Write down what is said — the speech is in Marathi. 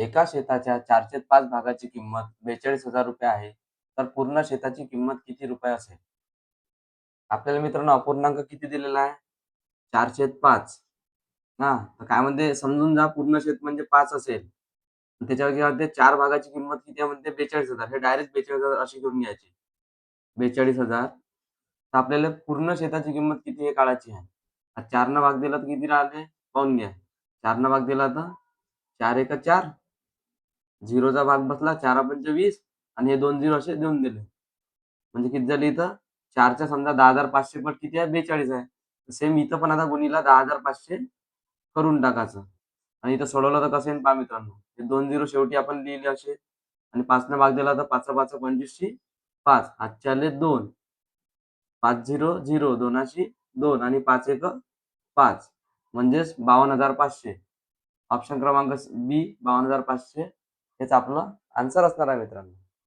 एका शेताच्या 4/5 भागाची किंमत 42,000 रुपये आहे. तर पूर्ण शेताची किंमत किती रुपये असेल? आपल्याला मित्रांनो अपूर्णांक किती दिलेला आहे? 4/5. हां, तर काय म्हणते समजून जा पूर्ण शेत म्हणजे 5 असेल. त्याच्यावर काय म्हणते 4 भागाची किंमत किती आहे म्हणते 42,000. हे डायरेक्ट 42,000 अशी घेऊन घ्यायची. 42,000 तर आपल्याला पूर्ण शेताची किंमत किती हे काढायची आहे. 4 न भाग दिला तर किती राहिले? पाहून घ्या. 4 न भाग दिला तर 4 एका 4. 0 चा भाग बसला 4 पंचे 20 आणि हे 2 0 असे देऊन दिले. म्हणजे किती झाली इथं 4च्या समजा 10,500 पट किती आहे 42 आहे. सेम इथं पण आता गुणीला 10,500 करून टाकायचं आणि इथं सोडवलं तर कसं येईल पहा मित्रांनो. हे 2 झिरो शेवटी आपण लिहिले असे आणि 5 न भाग दिला तर 5 5 25शी 5 हातच्याले 2 5 0 0 दोनाशी 2 आणि 5 1 5 म्हणजेच 52,500. ऑप्शन क्रमांक बी 52,500 हेच आपलं आन्सर असणार आहे मित्रांनो.